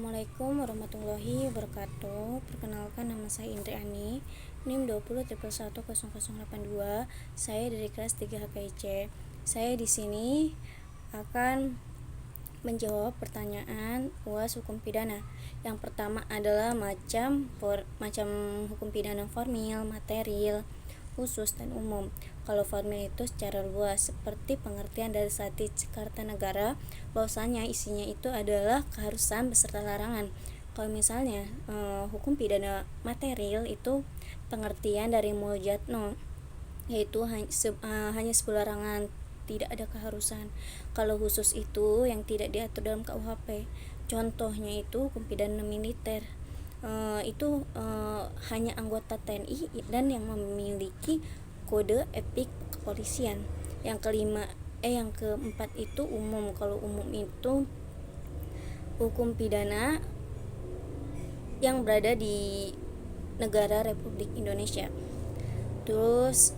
Assalamualaikum warahmatullahi wabarakatuh. Perkenalkan, nama saya Indriani, NIM 2011111082. Saya dari kelas 3 HKIC. Saya di sini akan menjawab pertanyaan UAS hukum pidana. Yang pertama adalah macam hukum pidana formil, material, khusus, dan umum. Kalau formil itu secara luas, seperti pengertian dari Sati Kartanegara, bahwasanya isinya itu adalah keharusan beserta larangan. Kalau misalnya hukum pidana material itu pengertian dari Muljatno, yaitu hanya 10 larangan, tidak ada keharusan. Kalau khusus itu yang tidak diatur dalam KUHP. Contohnya itu hukum pidana militer, itu hanya anggota TNI dan yang memiliki kode etik kepolisian. Yang keempat itu umum. Kalau umum itu hukum pidana yang berada di negara Republik Indonesia. Terus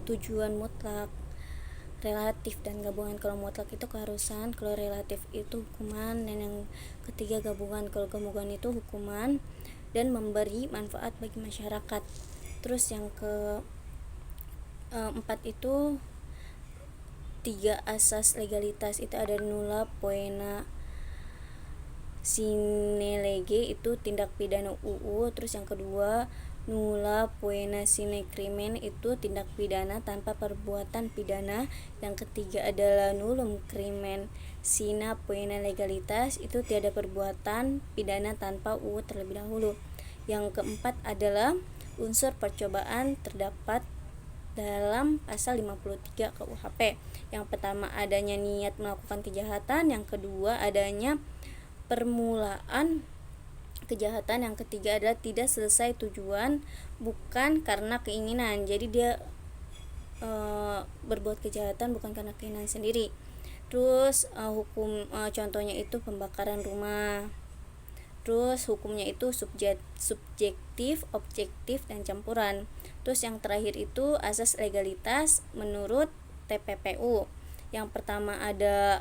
tujuan mutlak, relatif, dan gabungan. Kalau mutlak itu keharusan, kalau relatif itu hukuman, dan yang ketiga gabungan. Kalau gabungan itu hukuman dan memberi manfaat bagi masyarakat. Terus yang keempat itu 3 asas legalitas, itu ada nulla poena sine lege, itu tindak pidana UU. Terus yang kedua nulla poena sine crimen, itu tindak pidana tanpa perbuatan pidana. Yang ketiga adalah nullum crimen sine poena legalitas, itu tiada perbuatan pidana tanpa UU terlebih dahulu. Yang keempat adalah unsur percobaan terdapat dalam pasal 53 KUHP. Yang pertama adanya niat melakukan kejahatan, yang kedua adanya permulaan kejahatan, yang ketiga adalah tidak selesai tujuan, bukan karena keinginan. Jadi dia berbuat kejahatan bukan karena keinginan sendiri. Terus contohnya itu pembakaran rumah. Terus hukumnya itu subjektif, objektif, dan campuran. Terus yang terakhir itu asas legalitas menurut TPPU. Yang pertama ada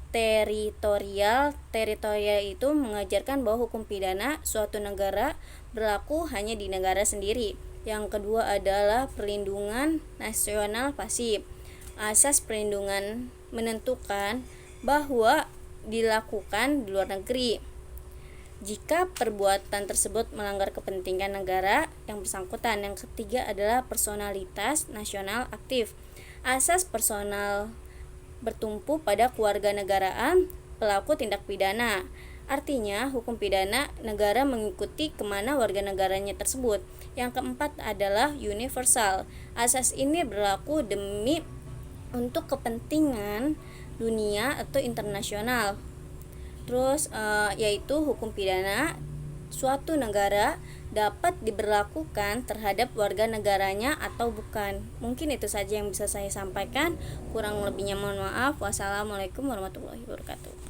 teritorial. Teritorial itu mengajarkan bahwa hukum pidana suatu negara berlaku hanya di negara sendiri. Yang kedua adalah perlindungan nasional pasif. Asas perlindungan menentukan bahwa dilakukan di luar negeri jika perbuatan tersebut melanggar kepentingan negara yang bersangkutan. Yang ketiga adalah personalitas nasional aktif. Asas personal bertumpu pada kewarganegaraan pelaku tindak pidana. Artinya hukum pidana negara mengikuti kemana warga negaranya tersebut. Yang keempat adalah universal. Asas ini berlaku demi untuk kepentingan dunia atau internasional. Terus yaitu hukum pidana suatu negara dapat diberlakukan terhadap warga negaranya atau bukan. Mungkin itu saja yang bisa saya sampaikan. Kurang lebihnya mohon maaf. Wassalamualaikum warahmatullahi wabarakatuh.